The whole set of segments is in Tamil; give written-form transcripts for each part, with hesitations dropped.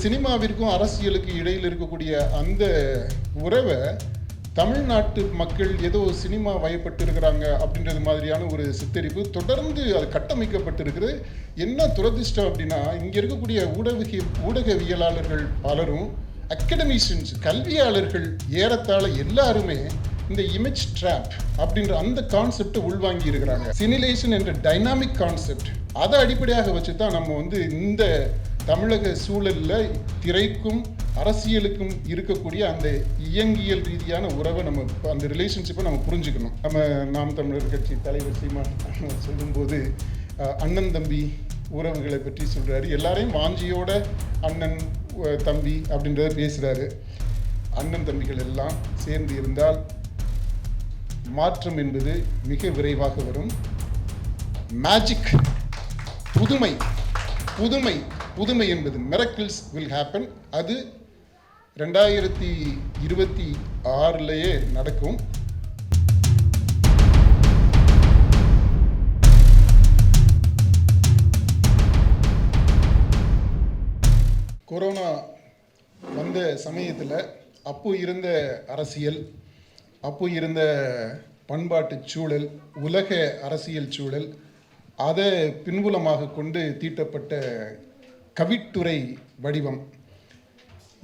சினிமாவிற்கும் அரசியலுக்கு இடையில் இருக்கக்கூடிய அந்த உறவை தமிழ்நாட்டு மக்கள் ஏதோ சினிமா வயப்பட்டிருக்கிறாங்க அப்படின்றது மாதிரியான ஒரு சித்தரிப்பு தொடர்ந்து அது கட்டமைக்கப்பட்டிருக்குது. என்ன துரதிர்ஷ்டம் அப்படின்னா, இங்கே இருக்கக்கூடிய ஊடகவியலாளர்கள் பலரும், அகடமிஷியன்ஸ் கல்வியாளர்கள் ஏறத்தாழ எல்லாருமே இந்த இமேஜ் ட்ராப் அப்படின்ற அந்த கான்செப்டை உள்வாங்கி இருக்கிறாங்க. சினிலேஷன் என்ற டைனாமிக் கான்செப்ட் அதை அடிப்படையாக வச்சு தான் நம்ம இந்த தமிழக சூழலில் திரைக்கும் அரசியலுக்கும் இருக்கக்கூடிய அந்த இயங்கியல் ரீதியான உறவை நம்ம அந்த ரிலேஷன்ஷிப்பை நம்ம புரிஞ்சுக்கணும். நாம் தமிழர் கட்சி தலைவர் சீமான் சொல்லும்போது அண்ணன் தம்பி உறவுகளை பற்றி சொல்கிறாரு. எல்லாரையும் வாஞ்சியோட அண்ணன் தம்பி அப்படின்றத பேசுகிறாரு. அண்ணன் தம்பிகள் எல்லாம் சேர்ந்து இருந்தால் மாற்றம் என்பது மிக விரைவாக வரும். மேஜிக், புதுமை புதுமை புதுமை என்பது மிரக்கிள்ஸ் வில் ஹேப்பன். அது 2026 நடக்கும். கொரோனா வந்த சமயத்தில் அப்போ இருந்த அரசியல், அப்போ இருந்த பண்பாட்டு சூழல், உலக அரசியல் சூழல், அதை பின்புலமாக கொண்டு தீட்டப்பட்ட கவிட்டுரை வடிவம்.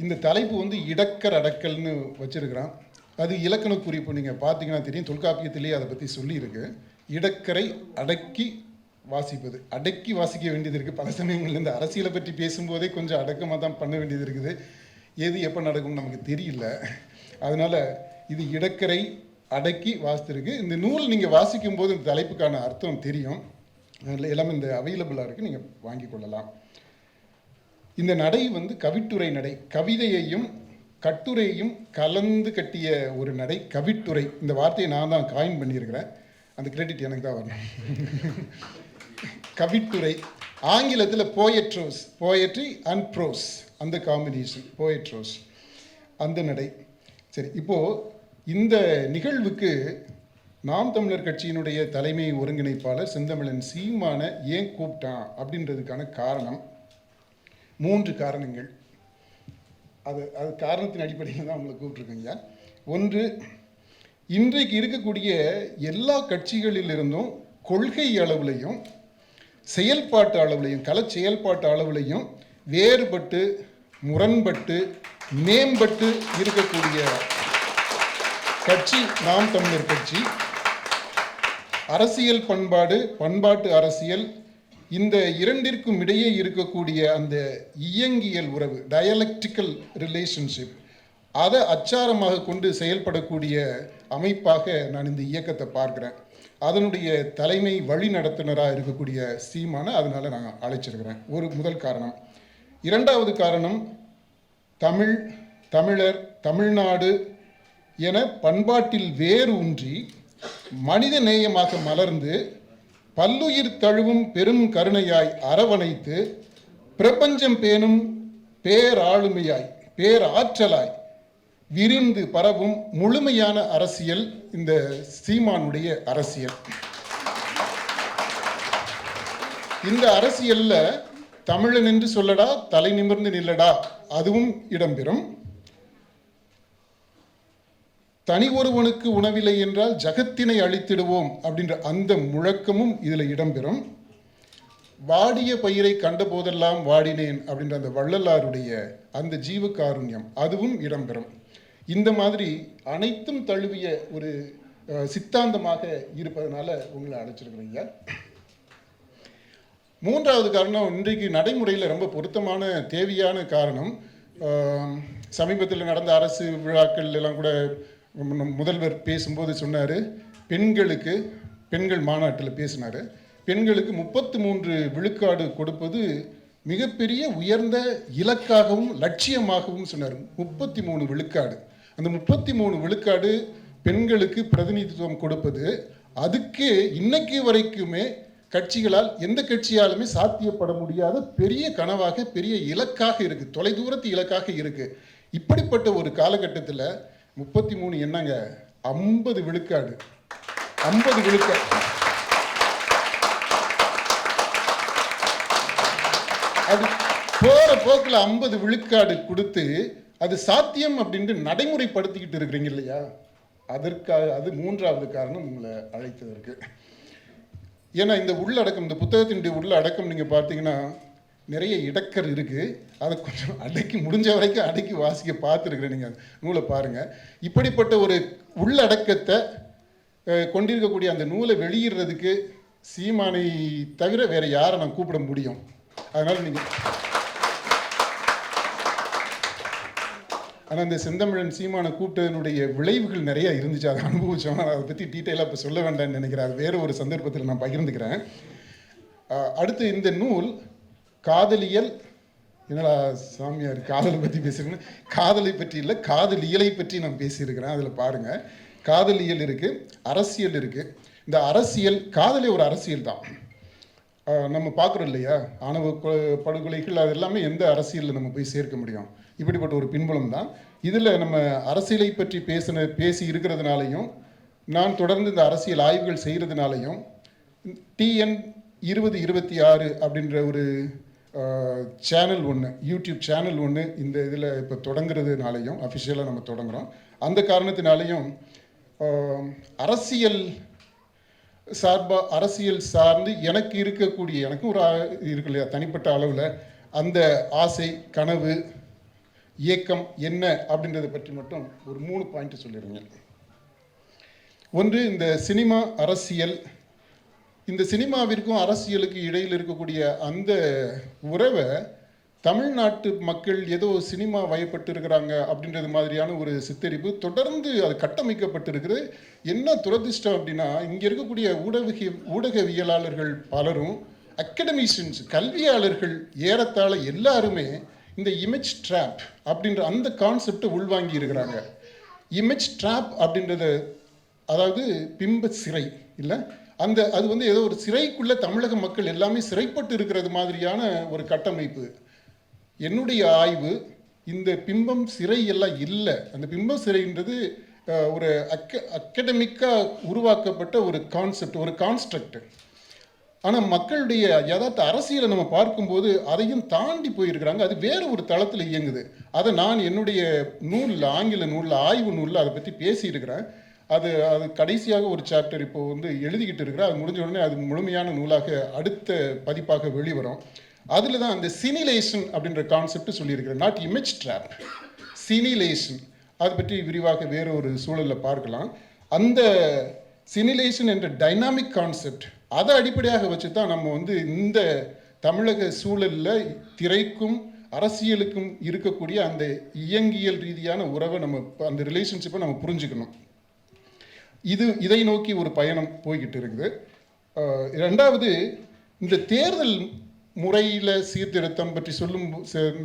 இந்த தலைப்பு இடக்கர் அடக்கல்னு வச்சிருக்கிறான். அது இலக்கண குறிப்பு நீங்கள் பார்த்தீங்கன்னா தெரியும், தொல்காப்பியத்திலேயே அதை பற்றி சொல்லியிருக்கு. இடக்கரை அடக்கி வாசிப்பது, அடக்கி வாசிக்க வேண்டியது இருக்குது. பல சமயங்கள்ல இந்த அரசியலை பற்றி பேசும்போதே கொஞ்சம் அடக்கமாக தான் பண்ண வேண்டியது இருக்குது. எது எப்போ நடக்கும்னு நமக்கு தெரியல. அதனால் இது இடக்கரை அடக்கி வாசித்திருக்கு. இந்த நூல் நீங்கள் வாசிக்கும் போது இந்த தலைப்புக்கான அர்த்தம் தெரியும். எல்லாமே இந்த அவைலபிளாக இருக்குது, நீங்கள் வாங்கி கொள்ளலாம். இந்த நடை கவிட்டுரை நடை, கவிதையையும் கட்டுரையையும் கலந்து கட்டிய ஒரு நடை கவிட்டுரை. இந்த வார்த்தையை நான் தான் காயின் பண்ணியிருக்கிறேன், அந்த கிரெடிட் எனக்கு தான் வரணும். கவிட்டுரை ஆங்கிலத்தில் போயட்ரோஸ், போயட்ரி அண்ட் ப்ரோஸ், அந்த காம்பினேஷன் போயட்ரோஸ், அந்த நடை. சரி, இப்போது இந்த நிகழ்வுக்கு நாம் தமிழர் கட்சியினுடைய தலைமை ஒருங்கிணைப்பாளர் செந்தமிழன் சீமான ஏன் கூப்பிட்டான் அப்படின்றதுக்கான காரணம் 3 காரணங்கள். அது காரணத்தின் அடிப்படையில் தான் அவங்களை கூப்பிட்ருக்கீங்க. ஒன்று, இன்றைக்கு இருக்கக்கூடிய எல்லா கட்சிகளிலிருந்தும் கொள்கை அளவுலையும் செயல்பாட்டு அளவுலையும் கள செயல்பாட்டு அளவுலையும் வேறுபட்டு முரண்பட்டு மேம்பட்டு இருக்கக்கூடிய கட்சி நாம் தமிழர் கட்சி. அரசியல் பண்பாட்டு அரசியல், இந்த இரண்டிற்கும் இடையே இருக்கக்கூடிய அந்த இயங்கியல் உறவு, டயலெக்டிக்கல் ரிலேஷன்ஷிப், அதை அச்சாரமாக கொண்டு செயல்படக்கூடிய அமைப்பாக நான் இந்த இயக்கத்தை பார்க்குறேன். அதனுடைய தலைமை வழி நடத்துனராக இருக்கக்கூடிய சீமான அதனால் நான் அழைச்சிருக்கிறேன். ஒரு முதல் காரணம். இரண்டாவது காரணம், தமிழர், தமிழ்நாடு என பண்பாட்டில் வேறு ஊன்றி மனித நேயமாக மலர்ந்து பல்லுயிர் தழுவும் பெரும் கருணையாய் அரவணைத்து பிரபஞ்சம் பேணும் பேராளுமையாய் பேராற்றலாய் விரிந்து பரவும் முழுமையான அரசியல் இந்த சீமானுடைய அரசியல். இந்த அரசியல்ல தமிழன் என்று சொல்லடா, தலை நிமிர்ந்து நில்லடா, அதுவும் இடம்பெறும். தனி ஒருவனுக்கு உணவில்லை என்றால் ஜகத்தினை அழித்திடுவோம் அப்படின்ற அந்த முழக்கமும் இதில் இடம்பெறும். வாடிய பயிரை கண்ட போதெல்லாம் வாடினேன் அப்படின்ற அந்த வள்ளலாருடைய அந்த ஜீவகாருண்யம் அதுவும் இடம்பெறும். இந்த மாதிரி அனைத்தும் தழுவிய ஒரு சித்தாந்தமாக இருப்பதனால உங்களை அழைச்சிருக்கிறீங்க. மூன்றாவது காரணம், இன்றைக்கு நடைமுறையில் ரொம்ப பொருத்தமான தேவையான காரணம். சமீபத்தில் நடந்த அரசு விழாக்கள் எல்லாம் கூட முதல்வர் பேசும்போது சொன்னார், பெண்கள் மாநாட்டில் பேசினார், பெண்களுக்கு 33 விழுக்காடு கொடுப்பது மிகப்பெரிய உயர்ந்த இலக்காகவும் லட்சியமாகவும் சொன்னார். 33 விழுக்காடு, அந்த 33 விழுக்காடு பெண்களுக்கு பிரதிநிதித்துவம் கொடுப்பது, அதுக்கு இன்னைக்கு வரைக்குமே கட்சிகளால் எந்த கட்சியாலுமே சாத்தியப்பட முடியாத பெரிய கனவாக பெரிய இலக்காக இருக்குது, தொலைதூரத்து இலக்காக இருக்குது. இப்படிப்பட்ட ஒரு காலகட்டத்தில் 33 என்னங்க, 50 விழுக்காடு, 50 விழுக்காடு. அது போற போக்கில் 50 விழுக்காடு கொடுத்து அது சாத்தியம் அப்படின்ட்டு நடைமுறைப்படுத்திக்கிட்டு இருக்கிறீங்க இல்லையா, அதற்காக அது மூன்றாவது காரணம் உங்களை அழைத்ததற்கு. ஏன்னா இந்த உள்ளடக்கம், இந்த புத்தகத்தினுடைய உள்ளடக்கம் நீங்கள் பார்த்தீங்கன்னா நிறைய இடக்கர் இருக்குது. அதை கொஞ்சம் அடக்கி முடிஞ்ச வரைக்கும் அடக்கி வாசிக்க பார்த்துருக்குறேன். நீங்கள் நூலை பாருங்கள். இப்படிப்பட்ட ஒரு உள்ளடக்கத்தை கொண்டிருக்கக்கூடிய அந்த நூலை வெளியிடுறதுக்கு சீமானை தவிர வேறு யாரை நான் கூப்பிட முடியும்? அதனால் நீங்கள் ஆனால் இந்த செந்தமிழன் சீமானை கூப்பிட்டதனுடைய விளைவுகள் நிறையா இருந்துச்சு, அதை அனுபவித்தோம். அதை பற்றி டீட்டெயிலாக இப்போ சொல்ல வேண்டாம்னு நினைக்கிறேன். அது வேறு ஒரு சந்தர்ப்பத்தில் நான் பகிர்ந்துக்கிறேன். அடுத்து இந்த நூல் காதலியல், என்னடா சாமியார் காதலை பற்றி பேசுகிறேன்னு, காதலை பற்றி இல்லை காதலியலை பற்றி நான் பேசியிருக்கிறேன். அதில் பாருங்கள், காதலியல் இருக்குது, அரசியல் இருக்குது. இந்த அரசியல், காதலே ஒரு அரசியல் தான். நம்ம பார்க்குறோம் இல்லையா, ஆணவ படுகொலைகள் அது எல்லாமே எந்த அரசியலில் நம்ம போய் சேர்க்க முடியும்? இப்படிப்பட்ட ஒரு பின்புலம் தான். இதில் நம்ம அரசியலை பற்றி பேசி இருக்கிறதுனாலையும், நான் தொடர்ந்து இந்த அரசியல் ஆய்வுகள் செய்கிறதுனாலையும், TN 2026 அப்படின்ற ஒரு சேனல் ஒன்று, யூடியூப் சேனல் ஒன்று இந்த இதில் இப்போ தொடங்குறதுனாலையும், அஃபிஷியலாக நம்ம தொடங்குகிறோம், அந்த காரணத்தினாலையும் அரசியல் சார்ந்து எனக்கு இருக்கக்கூடிய, எனக்கும் ஒரு இருக்கு இல்லையா தனிப்பட்ட அளவில், அந்த ஆசை, கனவு, இயக்கம் என்ன அப்படின்றத பற்றி மட்டும் ஒரு 3 பாயிண்ட் சொல்லிடுங்க. ஒன்று, இந்த சினிமா அரசியல், இந்த சினிமாவிற்கும் அரசியலுக்கு இடையில் இருக்கக்கூடிய அந்த உறவை தமிழ்நாட்டு மக்கள் ஏதோ சினிமா வயப்பட்டிருக்கிறாங்க அப்படின்றது மாதிரியான ஒரு சித்தரிப்பு தொடர்ந்து அது கட்டமைக்கப்பட்டிருக்குது. என்ன துரதிர்ஷ்டம் அப்படின்னா, இங்கே இருக்கக்கூடிய ஊடகவியலாளர்கள் பலரும், அகடமிஷியன்ஸ், கல்வியாளர்கள் ஏறத்தாழ எல்லாருமே இந்த இமேஜ் ட்ராப் அப்படின்ற அந்த கான்செப்டை உள்வாங்கி இருக்கிறாங்க. இமேஜ் ட்ராப் அப்படின்றது, அதாவது பிம்ப சிறை இல்லை, அது வந்து ஏதோ ஒரு சிறைக்குள்ளே தமிழக மக்கள் எல்லாமே சிறைப்பட்டு இருக்கிறது மாதிரியான ஒரு கட்டமைப்பு. என்னுடைய ஆய்வு, இந்த பிம்பம் சிறை எல்லாம் இல்லை. அந்த பிம்பம் சிறைன்றது ஒரு அகடமிக்காக உருவாக்கப்பட்ட ஒரு கான்செப்ட், ஒரு கான்ஸ்ட்ரக்ட். ஆனால் மக்களுடைய யதார்த்த அரசியலை நம்ம பார்க்கும்போது அதையும் தாண்டி போயிருக்கிறாங்க. அது வேறு ஒரு தளத்தில் இயங்குது. அதை நான் என்னுடைய நூலில், ஆங்கில நூலில், ஆய்வு நூலில் அதை பற்றி பேசியிருக்கிறேன். அது கடைசியாக ஒரு சாப்டர் இப்போ வந்து எழுதிக்கிட்டு இருக்கிறேன். அது முடிஞ்ச உடனே அது முழுமையான நூலாக அடுத்த பதிப்பாக வெளிவரும். அதில் தான் அந்த சினிலேஷன் அப்படின்ற கான்செப்ட் சொல்லியிருக்கிறேன். நாட் இமேஜ் ட்ராப், சினிலேஷன். அதை பற்றி விரிவாக வேறு ஒரு சூழலில் பார்க்கலாம். அந்த சினிலேஷன் என்ற டைனாமிக் கான்செப்ட், அதை அடிப்படையாக வச்சு தான் நம்ம வந்து இந்த தமிழக சூழலில் திரைக்கும் அரசியலுக்கும் இருக்கக்கூடிய அந்த இயங்கியல் ரீதியான உறவை நம்ம, அந்த ரிலேஷன்ஷிப்பை நம்ம புரிஞ்சுக்கணும். இதை நோக்கி ஒரு பயணம் போய்கிட்டு இருக்குது. ரெண்டாவது, இந்த தேர்தல் முறையில் சீர்திருத்தம் பற்றி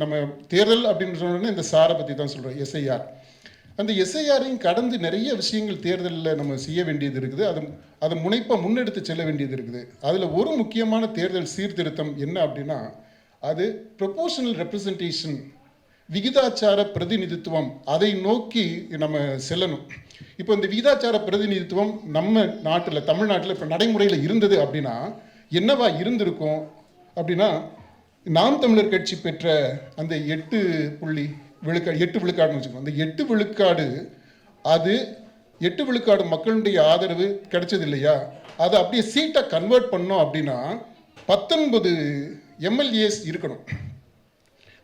நம்ம தேர்தல் அப்படின்னு சொன்னோன்னா இந்த சாரை பற்றி தான் சொல்கிறோம், SIR. அந்த SIR-ஐயும் கடந்து நிறைய விஷயங்கள் தேர்தலில் நம்ம செய்ய வேண்டியது இருக்குது. அதை முனைப்பாக முன்னெடுத்து செல்ல வேண்டியது இருக்குது. அதில் ஒரு முக்கியமான தேர்தல் சீர்திருத்தம் என்ன அப்படின்னா, அது ப்ரொபோர்ஷனல் ரெப்ரசன்டேஷன், விகிதாச்சார பிரதிநிதித்துவம். அதை நோக்கி நம்ம செல்லணும். இப்போ இந்த விகிதாச்சார பிரதிநிதித்துவம் நம்ம நாட்டில், தமிழ்நாட்டில் இப்போ நடைமுறையில் இருந்தது அப்படின்னா என்னவா இருந்திருக்கும் அப்படின்னா, நாம் தமிழர் கட்சி பெற்ற அந்த 8 விழுக்காடுன்னு வச்சுக்கோங்க. அந்த 8 விழுக்காடு, அது 8 விழுக்காடு மக்களுடைய ஆதரவு கிடைச்சது இல்லையா, அதை அப்படியே சீட்டை கன்வெர்ட் பண்ணோம் அப்படின்னா 19 MLAs இருக்கணும்.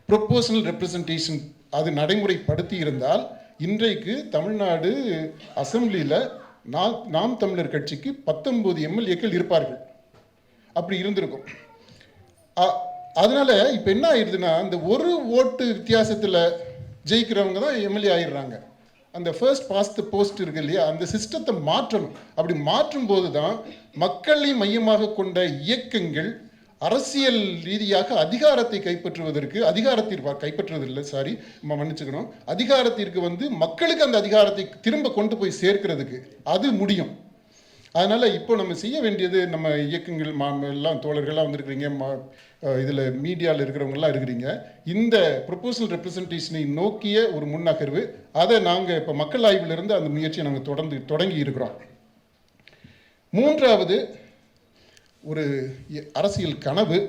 ப்ரொபோர்ஷனல் ரெப்ரசன்டேஷன் அது நடைமுறைப்படுத்தி இருந்தால் இன்றைக்கு தமிழ்நாடு அசம்பிளியில் நாம் தமிழர் கட்சிக்கு 19 MLAக்கள் இருப்பார்கள். அப்படி இருந்திருக்கும். அதனால இப்போ என்ன ஆயிடுதுன்னா, இந்த ஒரு ஓட்டு வித்தியாசத்தில் ஜெயிக்கிறவங்க தான் MLA ஆயிடுறாங்க. அந்த ஃபர்ஸ்ட் பாஸ்ட் த போஸ்ட் இருக்கு இல்லையா, அந்த சிஸ்டத்தை மாற்றணும். அப்படி மாற்றும் போது தான் மக்களை மையமாக கொண்ட இயக்கங்கள் அரசியல் ரீதியாக அதிகாரத்தை அதிகாரத்திற்கு வந்து மக்களுக்கு அந்த அதிகாரத்தை திரும்ப கொண்டு போய் சேர்க்கிறதுக்கு அது முடியும். அதனால் இப்போ நம்ம செய்ய வேண்டியது, நம்ம இயக்கங்கள் எல்லாம் தோழர்கள்லாம் வந்திருக்கிறீங்க, இதில் மீடியாவில் இருக்கிறவங்கெல்லாம் இருக்கிறீங்க, இந்த ப்ரொபோசல் ரெப்ரசன்டேஷனை நோக்கிய ஒரு முன்னகர்வு. அதை நாங்கள் இப்போ மக்கள் ஆய்விலிருந்து அந்த முயற்சியை நாங்கள் தொடங்கி இருக்கிறோம். மூன்றாவது, ஒரு அரசியல் கனவு.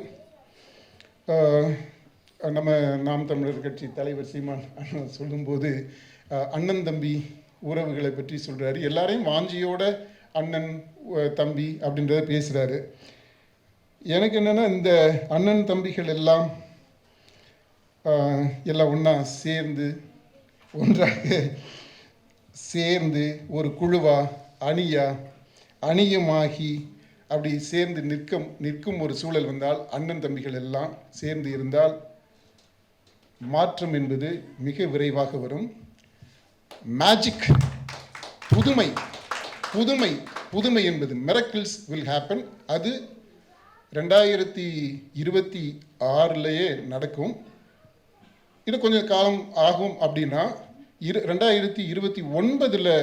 நம்ம நாம் தமிழர் கட்சி தலைவர் சீமான் அண்ணன் சொல்லும்போது அண்ணன் தம்பி உறவுகளை பற்றி சொல்கிறாரு. எல்லாரையும் வாஞ்சியோட அண்ணன் தம்பி அப்படின்றத பேசுகிறாரு. எனக்கு என்னென்னா, இந்த அண்ணன் தம்பிகள் எல்லாம் ஒன்றா சேர்ந்து ஒன்றாக சேர்ந்து ஒரு குழுவா அணியமாகி அப்படி சேர்ந்து நிற்கும் ஒரு சூழல் வந்தால், அண்ணன் தம்பிகள் எல்லாம் சேர்ந்து இருந்தால் மாற்றம் என்பது மிக விரைவாக வரும். மேஜிக், புதுமை என்பது மிரக்கிள்ஸ் வில் ஹேப்பன். அது 2026 நடக்கும். இன்னும் கொஞ்சம் காலம் ஆகும். அப்படின்னா 2029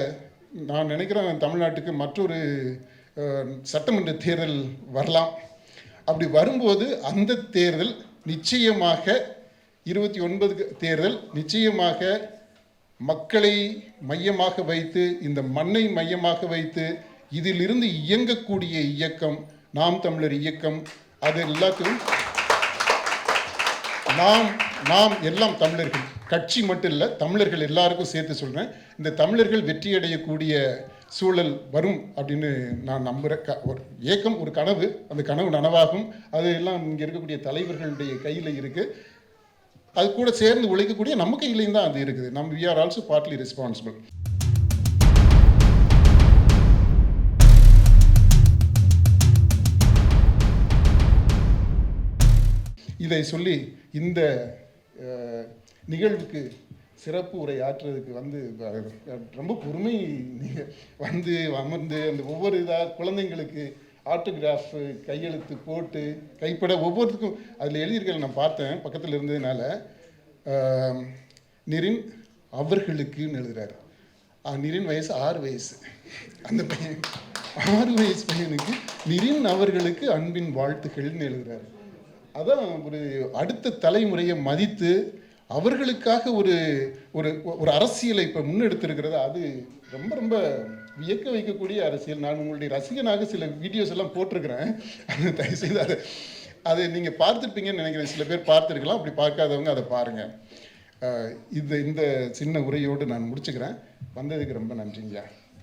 நான் நினைக்கிறேன் தமிழ்நாட்டுக்கு மற்றொரு சட்டமன்ற தேர்தல் வரலாம். அப்படி வரும்போது அந்த தேர்தல் நிச்சயமாக 29 தேர்தல் நிச்சயமாக மக்களை மையமாக வைத்து, இந்த மண்ணை மையமாக வைத்து இதிலிருந்து இயங்கக்கூடிய இயக்கம் நாம் தமிழர் இயக்கம். அது எல்லாத்தையும் நாம் எல்லாம் தமிழர்கள், கட்சி மட்டும் இல்லை, தமிழர்கள் எல்லாருக்கும் சேர்த்து சொல்கிறேன். இந்த தமிழர்கள் வெற்றியடையக்கூடிய சூழல் வரும் அப்படின்னு நான் நம்புகிறேன். ஒரு ஏக்கம், ஒரு கனவு, அந்த கனவு நனவாகும். அது எல்லாம் இங்கே இருக்கக்கூடிய தலைவர்களுடைய கையில் இருக்குது. அது கூட சேர்ந்து உழைக்கக்கூடிய நம்ம கையிலையும் தான் அது இருக்குது. நம்ம we are also partly responsible. இதை சொல்லி இந்த நிகழ்வுக்கு சிறப்பு உரை ஆற்றுறதுக்கு ரொம்ப பொறுமை. நீங்கள் அமர்ந்து அந்த ஒவ்வொரு குழந்தைங்களுக்கு ஆட்டோகிராஃப் கையெழுத்து போட்டு கைப்பட ஒவ்வொருத்துக்கும் அதில் எழுதியிருக்க நான் பார்த்தேன் பக்கத்தில் இருந்ததுனால. நிரின் அவர்களுக்குன்னு எழுதுறாரு. நிரின் வயசு 6 வயசு. அந்த பையன் 6 வயசு பையனுக்கு நிரின் அவர்களுக்கு அன்பின் வாழ்த்துக்கள்னு எழுதுறாரு. அதான் ஒரு அடுத்த தலைமுறையை மதித்து அவர்களுக்காக ஒரு ஒரு அரசியலை இப்போ முன்னெடுத்திருக்கிறது. அது ரொம்ப ரொம்ப வியக்க வைக்கக்கூடிய அரசியல். நான் உங்களுடைய ரசிகனாக சில வீடியோஸ் எல்லாம் போட்டிருக்கிறேன். தயவுசெய்து அதை நீங்கள் பார்த்துருப்பீங்கன்னு நினைக்கிறேன். சில பேர் பார்த்துருக்கலாம். அப்படி பார்க்காதவங்க அதை பாருங்கள். இந்த சின்ன உரையோடு நான் முடிச்சுக்கிறேன். வந்ததுக்கு ரொம்ப நன்றிங்கய்யா.